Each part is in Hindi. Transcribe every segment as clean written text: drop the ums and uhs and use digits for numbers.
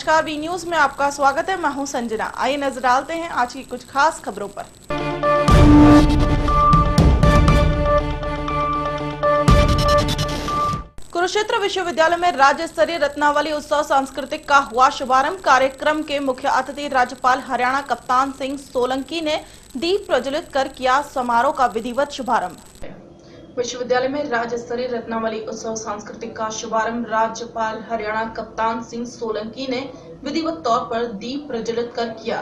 नमस्कार, बी न्यूज में आपका स्वागत है। मैं हूं संजना। आइए नजर डालते हैं आज की कुछ खास खबरों पर। कुरुक्षेत्र विश्वविद्यालय में राज्य स्तरीय रत्नावली उत्सव सांस्कृतिक का हुआ शुभारंभ। कार्यक्रम के मुख्य अतिथि राज्यपाल हरियाणा कप्तान सिंह सोलंकी ने दीप प्रज्वलित कर किया समारोह का विधिवत शुभारंभ। विश्वविद्यालय में राज्य स्तरीय रत्नावली उत्सव सांस्कृतिक का शुभारंभ राज्यपाल हरियाणा कप्तान सिंह सोलंकी ने विधिवत तौर पर दीप प्रज्वलित कर किया।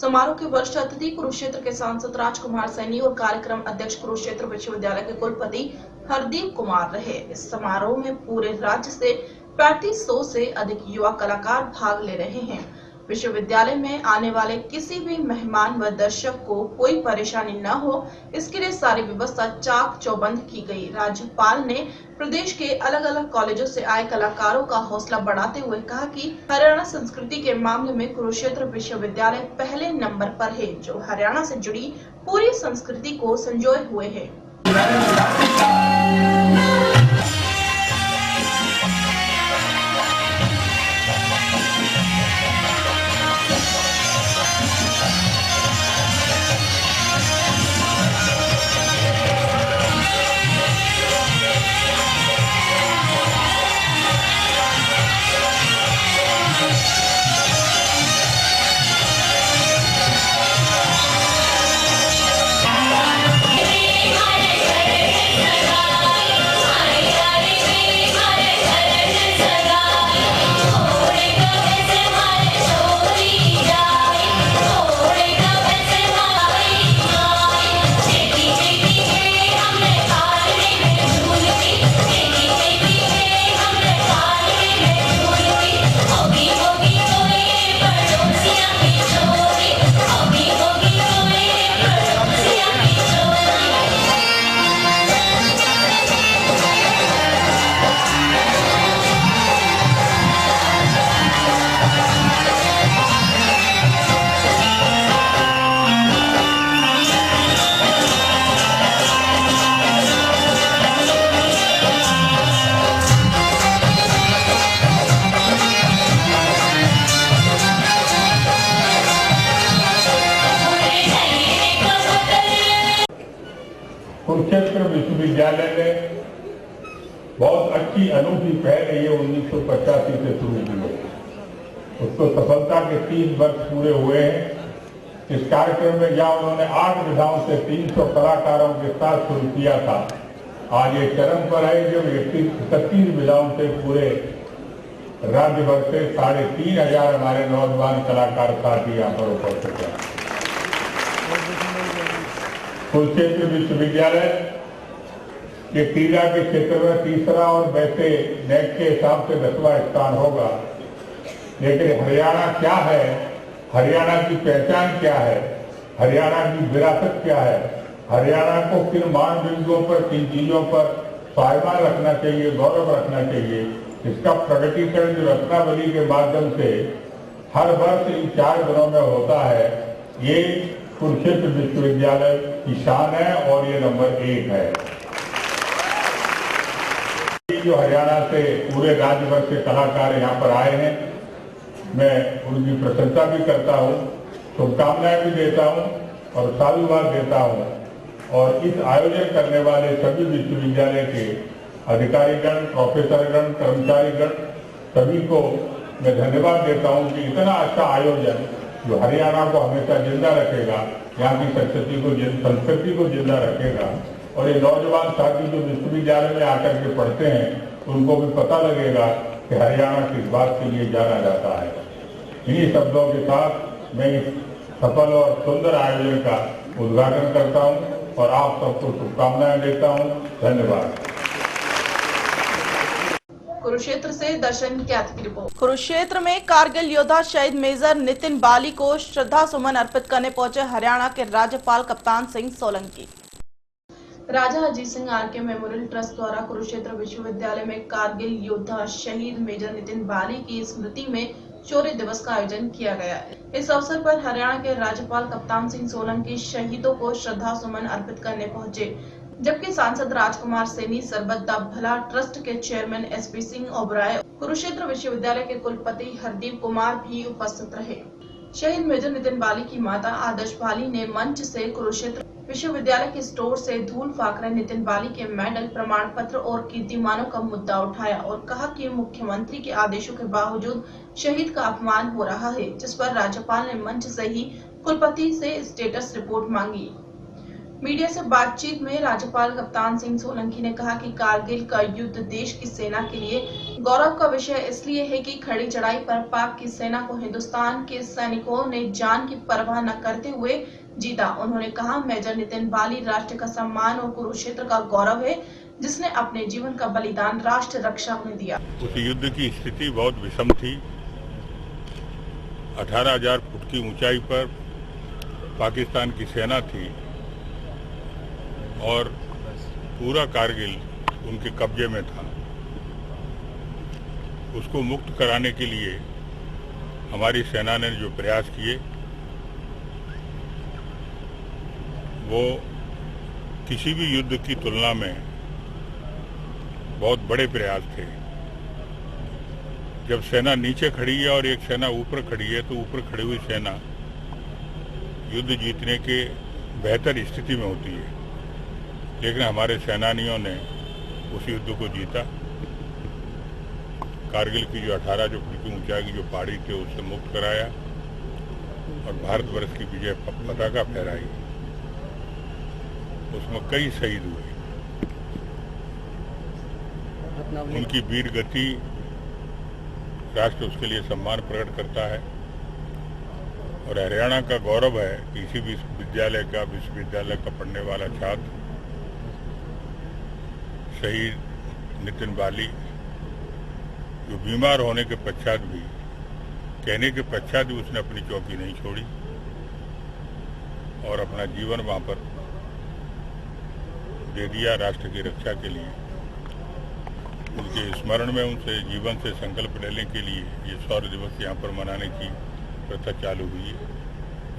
समारोह के वरिष्ठ अतिथि कुरुक्षेत्र के सांसद राजकुमार सैनी और कार्यक्रम अध्यक्ष कुरुक्षेत्र विश्वविद्यालय के कुलपति हरदीप कुमार रहे। इस समारोह में पूरे राज्य से 3500 से अधिक युवा कलाकार भाग ले रहे हैं। विश्वविद्यालय में आने वाले किसी भी मेहमान व दर्शक को कोई परेशानी न हो, इसके लिए सारी व्यवस्था चाक चौबंद की गई। राज्यपाल ने प्रदेश के अलग अलग कॉलेजों से आए कलाकारों का हौसला बढ़ाते हुए कहा कि हरियाणा संस्कृति के मामले में कुरुक्षेत्र विश्वविद्यालय पहले नंबर पर है, जो हरियाणा से जुड़ी पूरी संस्कृति को संजोए हुए है। कुरुक्षेत्र विश्वविद्यालय में बहुत अच्छी अनूठी पहल है। ये 1985 से शुरू हुई है, उसको सफलता के 3 वर्ष पूरे हुए हैं। इस कार्यक्रम में जहां उन्होंने 8 विधाओं से 300 कलाकारों के साथ शुरू किया था, आज ये चरम पर है जब 31 विधाओं से पूरे राज्य भर से 3500 हमारे नौजवान कलाकार साथी यहाँ पर उपस्थित हैं। कुरुक्षेत्र विश्वविद्यालय ये क्रीड़ा के क्षेत्र में तीसरा और वैसे नेट के हिसाब से 10वां स्थान होगा। लेकिन हरियाणा क्या है, हरियाणा की पहचान क्या है, हरियाणा की विरासत क्या है, हरियाणा को किन मान बिंदुओं पर, किन चीजों पर स्वाभिमान रखना चाहिए, गौरव रखना चाहिए, इसका प्रगटीकरण जो रत्नावली के माध्यम से हर वर्ष इन 4 दिनों में होता है, ये कुरुक्षेत्र विश्वविद्यालय की शान है और ये नंबर 1 है। जो हरियाणा से पूरे राज्य भर से कलाकार यहाँ पर आए हैं, मैं उनकी प्रशंसा भी करता हूँ, शुभकामनाएं भी देता हूँ और साधुवाद देता हूँ। और इस आयोजन करने वाले सभी विश्वविद्यालय के अधिकारीगण, प्रोफेसरगण, कर्मचारीगण सभी को मैं धन्यवाद देता हूँ कि इतना अच्छा आयोजन जो हरियाणा को हमेशा जिंदा रखेगा, यहाँ की संस्कृति को जिंदा रखेगा। और ये नौजवान साथी जो विश्वविद्यालय में आकर के पढ़ते हैं, उनको भी पता लगेगा कि हरियाणा किस बात के लिए जाना जाता है। इन्हीं शब्दों के साथ मैं इस सफल और सुंदर आयोजन का उद्घाटन करता हूँ और आप सबको शुभकामनाएं देता हूँ। धन्यवाद। कुरुक्षेत्र से दर्शन कैथ की रिपोर्ट। कुरुक्षेत्र में कारगिल योद्धा शहीद मेजर नितिन बाली को श्रद्धा सुमन अर्पित करने पहुंचे हरियाणा के राज्यपाल Kaptan Singh Solanki. Raja Ajit Singh R K memorial trust द्वारा कुरुक्षेत्र विश्वविद्यालय में कारगिल योद्धा शहीद मेजर नितिन बाली की स्मृति में शौर्य दिवस का आयोजन किया गया। इस अवसर पर हरियाणा के राज्यपाल कप्तान सिंह सोलंकी शहीदों को श्रद्धा सुमन अर्पित करने पहुंचे। जबकि सांसद राजकुमार सैनी, सरबत दा भला ट्रस्ट के चेयरमैन एसपी सिंह ओबराय, कुरुक्षेत्र विश्वविद्यालय के कुलपति हरदीप कुमार भी उपस्थित रहे। शहीद मेजर नितिन बाली की माता आदर्श बाली ने मंच से कुरुक्षेत्र विश्वविद्यालय के स्टोर से धूल फाकर नितिन बाली के मेडल, प्रमाण पत्र और कीर्तिमानों का मुद्दा उठाया और कहा कि मुख्यमंत्री के आदेशों के बावजूद शहीद का अपमान हो रहा है, जिस पर राज्यपाल ने मंच से ही कुलपति से स्टेटस रिपोर्ट मांगी। मीडिया से बातचीत में राज्यपाल कप्तान सिंह सोलंकी ने कहा कि कारगिल का युद्ध देश की सेना के लिए गौरव का विषय इसलिए है कि खड़ी चढ़ाई पर पाक की सेना को हिंदुस्तान के सैनिकों ने जान की परवाह न करते हुए जीता। उन्होंने कहा, मेजर नितिन बाली राष्ट्र का सम्मान और कुरुक्षेत्र का गौरव है, जिसने अपने जीवन का बलिदान राष्ट्र रक्षा में दिया। उस युद्ध की स्थिति बहुत विषम थी। 18,000 फुट की ऊंचाई पर पाकिस्तान की सेना थी और पूरा कारगिल उनके कब्जे में था। उसको मुक्त कराने के लिए हमारी सेना ने जो प्रयास किए वो किसी भी युद्ध की तुलना में बहुत बड़े प्रयास थे। जब सेना नीचे खड़ी है और एक सेना ऊपर खड़ी है तो ऊपर खड़ी हुई सेना युद्ध जीतने के बेहतर स्थिति में होती है, लेकिन हमारे सेनानियों ने उस युद्ध को जीता। कारगिल की जो 18 फुट की ऊंचाई की जो पहाड़ी थी उससे मुक्त कराया और भारतवर्ष की विजय पताका फहराई। उसमें कई शहीद हुए। उनकी वीर गति राष्ट्र उसके लिए सम्मान प्रकट करता है और हरियाणा का गौरव है कि इसी विश्वविद्यालय का पढ़ने वाला छात्र शहीद नितिन बाली, जो बीमार होने के पश्चात भी, कहने के पश्चात भी उसने अपनी चौकी नहीं छोड़ी और अपना जीवन वहां पर दे दिया राष्ट्र की रक्षा के लिए। उनके स्मरण में उनसे जीवन से संकल्प लेने के लिए ये शौर्य दिवस यहाँ पर मनाने की प्रथा चालू हुई है।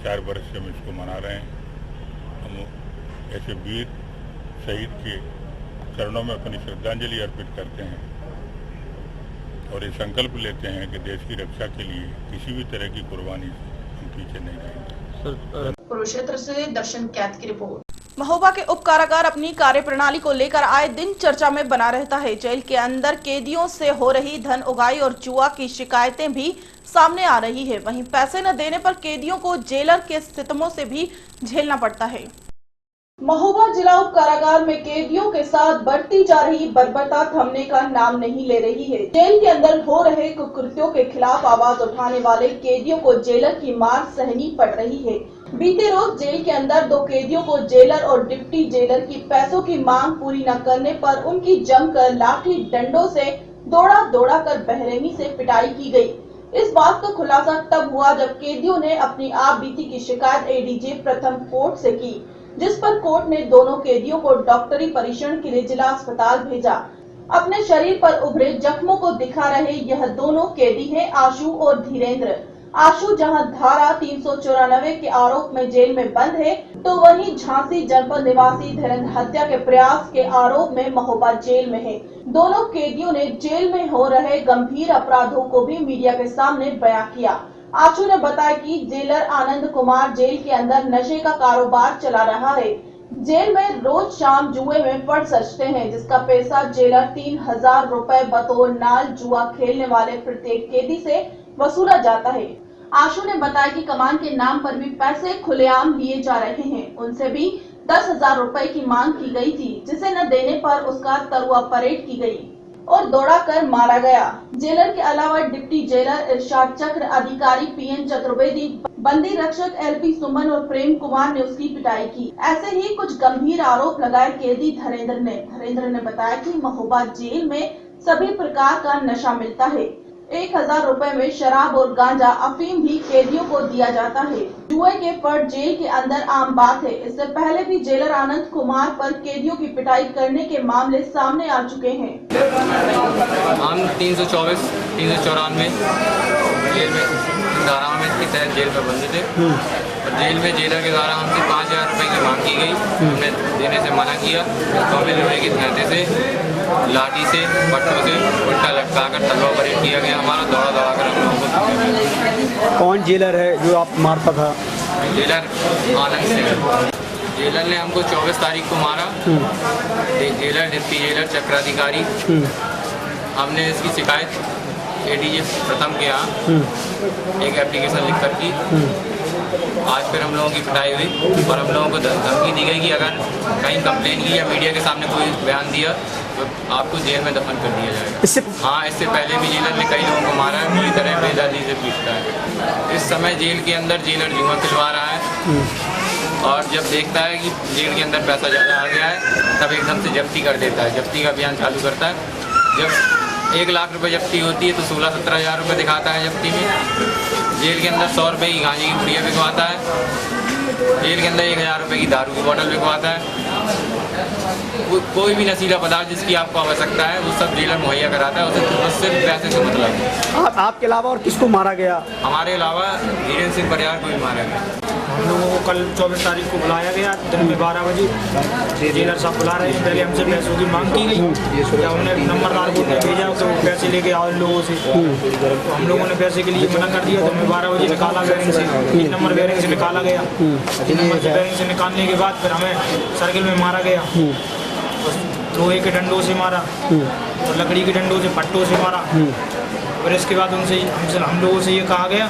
4 वर्ष से हम इसको मना रहे हैं। हम ऐसे वीर शहीद के चरणों में अपनी श्रद्धांजलि अर्पित करते हैं और ये संकल्प लेते हैं कि देश की रक्षा के लिए किसी भी तरह की कुर्बानी से हम पीछे नहीं रहेंगे। कुरुक्षेत्र से दर्शन कैद की रिपोर्ट। महोबा के उप कारागार अपनी कार्यप्रणाली को लेकर आए दिन चर्चा में बना रहता है। जेल के अंदर कैदियों से हो रही धन उगाही और जुआ की शिकायतें भी सामने आ रही है। वहीं पैसे न देने पर कैदियों को जेलर के सितमों से भी झेलना पड़ता है। महोबा जिला उप कारागार में कैदियों के साथ बढ़ती जा रही बर्बरता थमने का नाम नहीं ले रही है। जेल के अंदर हो रहे कुकृत्यों के खिलाफ आवाज उठाने वाले कैदियों को जेलर की मार सहनी पड़ रही है। बीते रोज जेल के अंदर 2 कैदियों को जेलर और डिप्टी जेलर की पैसों की मांग पूरी न करने पर उनकी जमकर लाठी डंडों से दौड़ा कर बेरहमी से पिटाई की गई। इस बात का खुलासा तब हुआ जब कैदियों ने अपनी आप बीती की शिकायत एडीजे प्रथम कोर्ट से की, जिस पर कोर्ट ने दोनों कैदियों को डॉक्टरी परीक्षण के लिए जिला अस्पताल भेजा। अपने शरीर पर उभरे जख्मों को दिखा रहे यह दोनों कैदी हैं आशु और धीरेन्द्र। आशु जहां धारा 394 के आरोप में जेल में बंद है, तो वहीं झांसी जनपद निवासी धीरेन्द्र हत्या के प्रयास के आरोप में महोबा जेल में है। दोनों कैदियों ने जेल में हो रहे गंभीर अपराधों को भी मीडिया के सामने बयां किया। आशु ने बताया कि जेलर आनंद कुमार जेल के अंदर नशे का कारोबार चला रहा है। जेल में रोज शाम जुए में पड़ सजते हैं, जिसका पैसा जेलर 3000 रुपए बतौर नाल जुआ खेलने वाले प्रत्येक कैदी से वसूला जाता है। आशु ने बताया कि कमान के नाम पर भी पैसे खुलेआम लिए जा रहे हैं। उनसे भी 10,000 रुपए की मांग की गई थी, जिसे न देने पर उसका तरुआ परेड की गई और दौड़ाकर मारा गया। जेलर के अलावा डिप्टी जेलर इरशाद चक्र, अधिकारी पीएन चतुर्वेदी, बंदी रक्षक एलपी सुमन और प्रेम कुमार ने उसकी पिटाई की। ऐसे ही कुछ गंभीर आरोप लगाए कैदी धीरेन्द्र ने बताया कि महोबा जेल में सभी प्रकार का नशा मिलता है। 1000 रुपए में शराब और गांजा, अफीम भी कैदियों को दिया जाता है। जुए के पट जेल के अंदर आम बात है। इससे पहले भी जेलर आनंद कुमार पर कैदियों की पिटाई करने के मामले सामने आ चुके हैं। हम 324, 394 जेल में धारा में के तहत जेल में बंद थे। जेल में जेलर के द्वारा हमसे 5,000 रुपये की मांग की गई। हमने देने से मना किया। तो हमें लोहे की हथियार से, लाठी से, पट्टों से उल्टा लटका कर तलवा परेड किया गया। हमारा दौड़ा कर हम लोगों को। कौन जेलर है जो आप मारता था? जेलर आनंद सिंह। जेलर ने हमको 24 तारीख को मारा। जेलर डिप्टी जेलर चक्राधिकारी। हमने इसकी शिकायत ADG प्रथम के यहाँ एक एप्लीकेशन लिख कर की। आज फिर हम लोगों की पिटाई हुई और हम लोगों को धमकी दी गई कि अगर कहीं कंप्लेन की या मीडिया के सामने कोई बयान दिया तो आपको जेल में दफन कर दिया जाएगा। हाँ, इससे पहले भी जेलर ने कई लोगों को मारा है, पूरी तरह बेदर्दी से पीटता है। इस समय जेल के अंदर जेलर जुआ खिलवा रहा है और जब देखता है कि जेल के अंदर पैसा ज़्यादा आ गया है तब एकदम से जब्ती कर देता है। जब्ती का अभियान चालू करता है। जब 1 लाख रुपए जब्ती होती है तो 16-17 हज़ार रुपये दिखाता है जब्ती में। जेल के अंदर 100 रुपये की गांजे की पुड़िया बिकवाता है। जेल के अंदर 1,000 रुपये की दारू की बोतल बिकवाता है। कोई भी नशीला पदार्थ जिसकी आपको आवश्यकता है वो सब जेलर मुहैया कराता है। उसे सिर्फ पैसे से मतलब है। आपके अलावा और किसको मारा गया? हमारे अलावा धीरेन्द्र सिंह परिहार को भी मारा गया। हम लोगों को कल 24 तारीख को बुलाया गया दिन में 12 बजे। जेलर साहब बुला रहे हैं। पहले हमसे पैसों की मांग की गई। जब हमने नंबरदार को भेजा तो पैसे लेके आओ इन लोगों से। तो हम लोगों ने पैसे के लिए मना कर दिया। तो हमें 12 बजे निकाला बैरिंग से, 3 नंबर बैरिंग से निकाला गया। 3 नंबर से बैरिंग से निकालने के बाद फिर हमें सर्किल में मारा गया। लोहे के डंडों से मारा और लकड़ी के डंडों से, पट्टों से मारा। और इसके बाद हम लोगों से ये कहा गया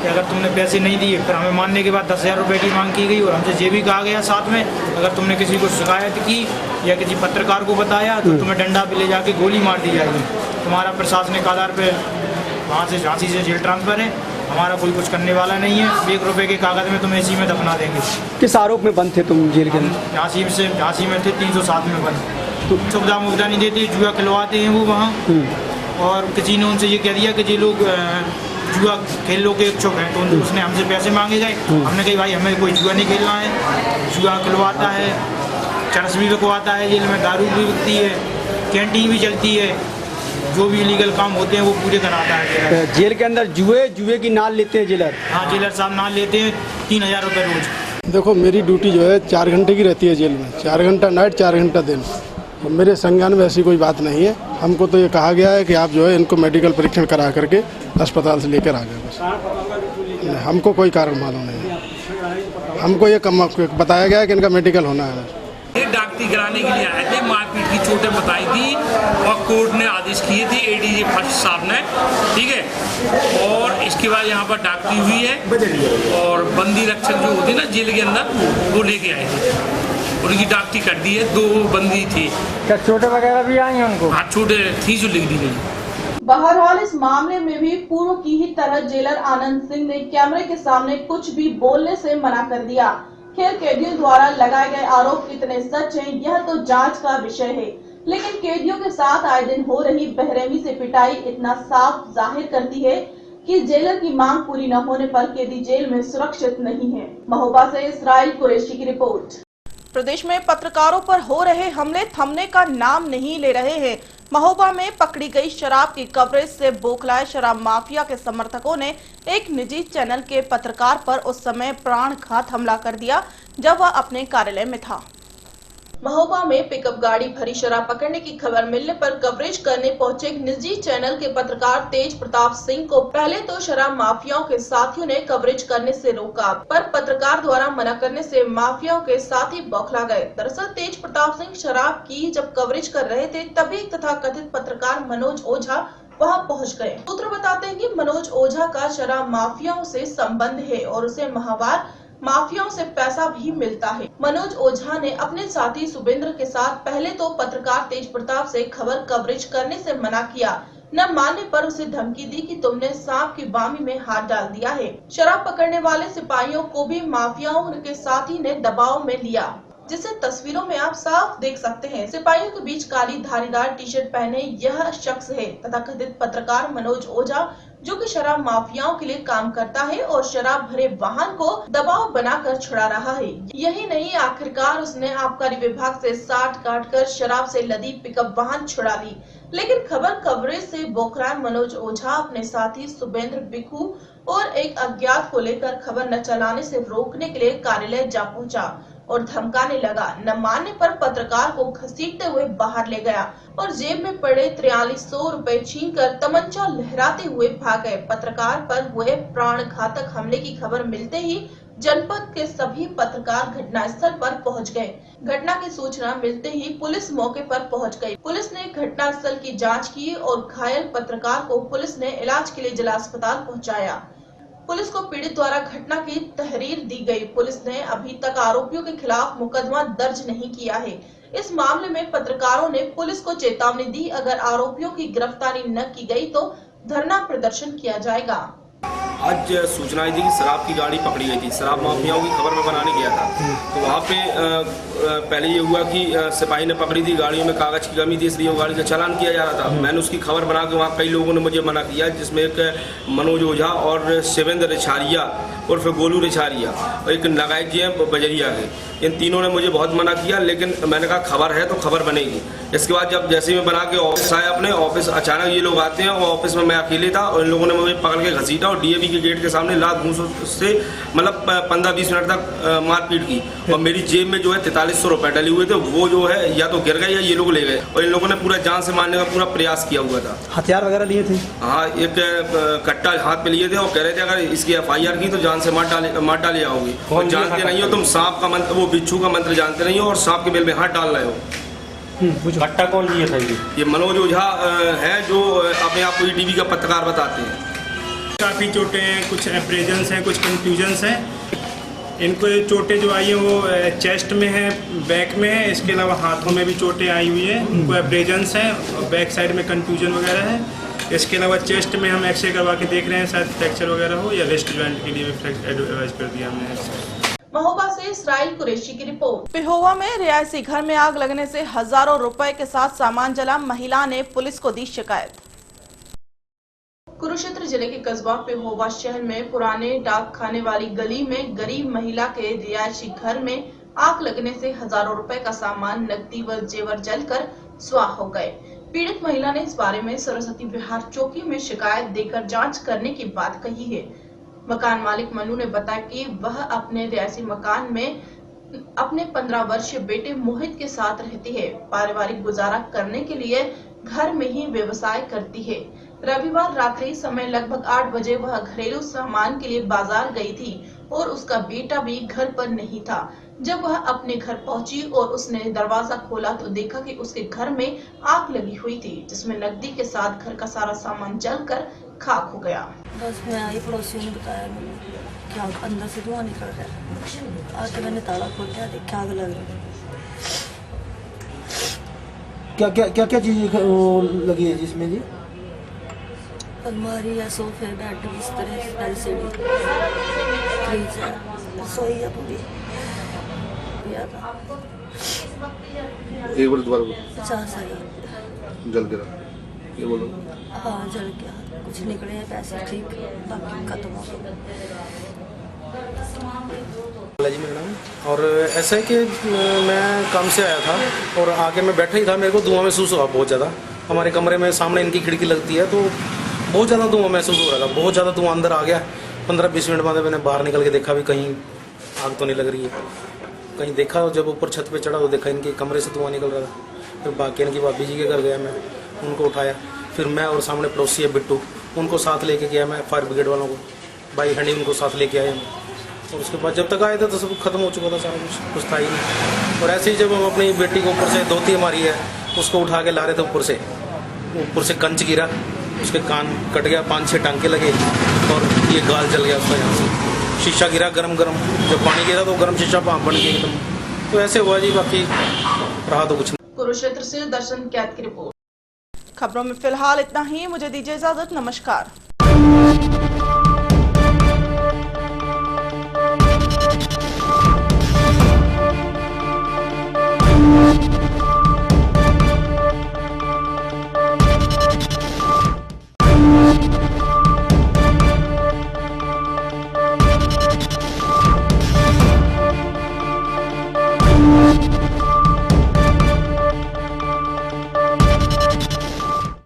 कि अगर तुमने पैसे नहीं दिए, फिर हमें मारने के बाद 10,000 रुपये की मांग की गई। और हमसे ये भी कहा गया साथ में, अगर तुमने किसी को शिकायत की या किसी पत्रकार को बताया तो तुम्हें डंडा पे ले जाके गोली मार दी जाएगी। तुम्हारा प्रशासनिक आधार पे वहाँ से झांसी से जेल ट्रांसफ़र है। हमारा कोई कुछ करने वाला नहीं है। 1 रुपये के कागज़ में तुम्हें इसी में दफना देंगे। किस आरोप में बंद थे तुम जेल के अंदर? झांसी में थे 307 में बंद। तो सुविधा मुविधा नहीं देते, जुआ खिलवाते हैं वो वहाँ। और किसी ने उनसे ये कह दिया कि ये लोग जुआ खेलों के इच्छुक हैं। तो उसने हमसे पैसे मांगे गए। हमने कही भाई हमें कोई जुआ नहीं खेलना है। जुआ खिलवाता है, चरस भी बिकवाता है, जेल में दारू भी बिकती है, कैंटीन भी चलती है। जो भी इलीगल काम होते हैं वो पूरे कराता है। जेल के अंदर जुए की नाल लेते हैं जेलर? हाँ, जेलर साहब नाल लेते हैं 3,000 रुपये रोज। देखो, मेरी ड्यूटी जो है 4 घंटे की रहती है जेल में। 4 घंटा नाइट, 4 घंटा दिन। मेरे संज्ञान में ऐसी कोई बात नहीं है। हमको तो ये कहा गया है कि आप जो है इनको मेडिकल परीक्षण करा करके अस्पताल से लेकर आ गए। बस हमको कोई कारण मालूम नहीं है। हमको ये बताया गया है कि इनका मेडिकल होना है। ये डॉक्टरी कराने के लिए आए थे। मारपीट की चोटें बताई थी और कोर्ट ने आदेश किए थे ADG फर्स्ट साहब ने, ठीक है। और इसके बाद यहाँ पर डॉक्टरी हुई है और बंदी रक्षक जो होती है ना जेल के अंदर, वो लेके आए थे। उनकी डॉक्टरी कर दी है। 2 बंदी थी। क्या चोटें वगैरह भी आई हैं उनको? हाँ, चोटें थी जो लिख दी गई। बहरहाल इस मामले में भी पूर्व की ही तरह जेलर आनंद सिंह ने कैमरे के सामने कुछ भी बोलने से मना कर दिया। खैर, कैदियों द्वारा लगाए गए आरोप कितने सच हैं यह तो जांच का विषय है, लेकिन कैदियों के साथ आए दिन हो रही बेरहमी से पिटाई इतना साफ जाहिर करती है कि जेलर की मांग पूरी न होने पर कैदी जेल में सुरक्षित नहीं है। महोबा से इसराइल कुरैशी की रिपोर्ट। प्रदेश में पत्रकारों पर हो रहे हमले थमने का नाम नहीं ले रहे हैं। महोबा में पकड़ी गई शराब की कवरेज से बौखलाए शराब माफिया के समर्थकों ने एक निजी चैनल के पत्रकार पर उस समय प्राणघात हमला कर दिया जब वह अपने कार्यालय में था। महोबा में पिकअप गाड़ी भरी शराब पकड़ने की खबर मिलने पर कवरेज करने पहुंचे एक निजी चैनल के पत्रकार तेज प्रताप सिंह को पहले तो शराब माफियाओं के साथियों ने कवरेज करने से रोका, पर पत्रकार द्वारा मना करने से माफियाओं के साथी बौखला गए। दरअसल तेज प्रताप सिंह शराब की जब कवरेज कर रहे थे तभी तथाकथित पत्रकार मनोज ओझा वहां पहुंच गए। सूत्र बताते हैं कि मनोज ओझा का शराब माफियाओं से संबंध है और उसे माहवार माफियाओं से पैसा भी मिलता है। मनोज ओझा ने अपने साथी सुबेंद्र के साथ पहले तो पत्रकार तेज प्रताप से खबर कवरेज करने से मना किया, न मानने पर उसे धमकी दी कि तुमने सांप की बामी में हाथ डाल दिया है। शराब पकड़ने वाले सिपाहियों को भी माफियाओं के साथी ने दबाव में लिया, जिसे तस्वीरों में आप साफ देख सकते हैं। सिपाहियों के बीच काली धारीदार टी-शर्ट पहने यह शख्स है तथाकथित पत्रकार मनोज ओझा, जो कि शराब माफियाओं के लिए काम करता है और शराब भरे वाहन को दबाव बनाकर छुड़ा रहा है। यही नहीं, आखिरकार उसने आबकारी विभाग से साठ काट कर शराब से लदी पिकअप वाहन छुड़ा ली। लेकिन खबर कवरेज से बोखरार मनोज ओझा अपने साथी सुबेंद्र बिखू और एक अज्ञात को लेकर खबर न चलाने से रोकने के लिए कार्यालय जा पहुंचा और धमकाने लगा। न मानने पर पत्रकार को घसीटते हुए बाहर ले गया और जेब में पड़े 4300 रुपए छीनकर तमंचा लहराते हुए भाग गए। पत्रकार पर हुए प्राणघातक हमले की खबर मिलते ही जनपद के सभी पत्रकार घटनास्थल पर पहुंच गए। घटना की सूचना मिलते ही पुलिस मौके पर पहुंच गई। पुलिस ने घटनास्थल की जांच की और घायल पत्रकार को पुलिस ने इलाज के लिए जिला अस्पताल पहुंचाया। पुलिस को पीड़ित द्वारा घटना की तहरीर दी गई। पुलिस ने अभी तक आरोपियों के खिलाफ मुकदमा दर्ज नहीं किया है। इस मामले में पत्रकारों ने पुलिस को चेतावनी दी, अगर आरोपियों की गिरफ्तारी न की गई तो धरना प्रदर्शन किया जाएगा। आज सूचना आई थी कि शराब की गाड़ी पकड़ी गई थी। शराब माफियाओं की खबर मैं बनाने गया था, तो वहाँ पे पहले ये हुआ कि सिपाही ने पकड़ी थी, गाड़ियों में कागज की कमी थी, इसलिए वो गाड़ी का चालान किया जा रहा था। मैंने उसकी खबर बना के वहाँ कई लोगों ने मुझे मना किया, जिसमें एक मनोज ओझा और शिवेंद्र रिछारिया उर्फ गोलू रिछारिया और एक नगायक जी हैं बजरिया के। इन तीनों ने मुझे बहुत मना किया, लेकिन मैंने कहा खबर है तो खबर बनेगी। इसके बाद जब जैसे मैं बना के ऑफिस आया अपने ऑफिस, अचानक ये लोग आते हैं और ऑफिस में मैं अकेले था और इन लोगों ने मुझे पकड़ के घसीटा और डीएवी के गेट के सामने लात घूंसों से मतलब 15-20 मिनट तक मारपीट की। और मेरी जेब में जो है 4300 रुपए डले हुए थे, वो जो है या तो गिर गए या ये लोग ले गए। और इन लोगों ने पूरा जान से मारने का पूरा प्रयास किया हुआ था। हथियार वगैरह लिए थे? हाँ, एक कट्टा हाथ पे लिए थे और कह रहे थे अगर इसकी FIR की तो जान से मार डाले आओगे। और जानते नहीं हो तुम सांप का मंत्र, वो बिच्छू का मंत्र जानते नहीं हो और सांप के बिल में हाथ डाल रहे हो। कट्टा कौन लिए था? ये मनोज ओझा है जो अपने आप को टीवी का पत्रकार बताते हैं। काफ़ी चोटें हैं, कुछ एब्रेजन्स हैं, कुछ कंफ्यूजन्स हैं। इनको चोटें जो आई हैं वो चेस्ट में है, बैक में है, इसके अलावा हाथों में भी चोटें आई हुई हैं। उनको एब्रेजन्स हैं और बैक साइड में कंफ्यूजन वगैरह है। इसके अलावा चेस्ट में हम एक्सरे करवा के देख रहे हैं, शायद फ्रैक्चर वगैरह हो या रिस्ट जॉइंट के लिए भी एडवाइज कर दिया हमने। महोबा से इसराइल कुरैशी की रिपोर्ट। पिहोवा में रिहायशी घर में आग लगने से हजारों रुपए के साथ सामान जला, महिला ने पुलिस को दी शिकायत। कुरुक्षेत्र जिले के कस्बा पिहोवा शहर में पुराने डाक खाने वाली गली में गरीब महिला के रिहायशी घर में आग लगने से हजारों रुपए का सामान, नकदी व जेवर जलकर स्वाह हो गए। पीड़ित महिला ने इस बारे में सरस्वती विहार चौकी में शिकायत देकर जांच करने की बात कही है। मकान मालिक मनु ने बताया कि वह अपने रिहायशी मकान में अपने 15 वर्षीय बेटे मोहित के साथ रहती है। पारिवारिक गुजारा करने के लिए घर में ही व्यवसाय करती है। रविवार रात्रि समय लगभग 8 बजे वह घरेलू सामान के लिए बाजार गई थी और उसका बेटा भी घर पर नहीं था। जब वह अपने घर पहुंची और उसने दरवाजा खोला तो देखा कि उसके घर में आग लगी हुई थी, जिसमें नकदी के साथ घर का सारा सामान जलकर खाक हो गया। बस मैं आई, पड़ोसियों ने बताया कि आग अंदर से धुआं निकल रहा है। आके मैंने ताला खोल के देखा आग लग रही है। क्या चीज लगी है जिसमें जी? अलमारी है, सोफे, बेड, बिस्तर, एलसीडी, फ्रिज है, रसोई है पूरी। एक बार दोबारा 50,000 जल गिरा, ये बोलो। हाँ, जल गया, कुछ निकले हैं पैसे, ठीक, बाकी खत्म हो गया। जी मेरा नाम। और ऐसा है कि मैं काम से आया था और आगे मैं बैठा ही था, मेरे को धुआं महसूस हुआ बहुत ज़्यादा। हमारे कमरे में सामने इनकी खिड़की लगती है तो बहुत ज़्यादा धुआं महसूस हो रहा था, बहुत ज़्यादा धुआं अंदर आ गया। 15-20 मिनट बाद मैंने बाहर निकल के देखा भी कहीं आग तो नहीं लग रही है। कहीं देखा, जब ऊपर छत पे चढ़ा तो देखा इनके कमरे से धुआं निकल रहा था। फिर बाकी इनकी भाभी जी के घर गया मैं, उनको उठाया। फिर मैं और सामने पड़ोसी है बिट्टू, उनको साथ लेके गया मैं, फायर ब्रिगेड वालों को, बाई हंडी उनको साथ लेके आए। और उसके बाद जब तक आए थे तो सब खत्म हो चुका था, सारा कुछ था ही नहीं। और ऐसे ही जब हम अपनी बेटी को ऊपर से धोती हमारी है उसको उठा के ला रहे थे, ऊपर से कंच गिरा, उसके कान कट गया, 5-6 टांके लगे और ये गाल जल गया उसका। यहाँ से शीशा गिरा गरम, जब पानी गिरा तो गरम शीशा बन गया एकदम। तो ऐसे हुआ जी, बाकी रहा तो कुछ नहीं। कुरुक्षेत्र से दर्शन कैद की रिपोर्ट। खबरों में फिलहाल इतना ही, मुझे दीजिए इजाजत, नमस्कार।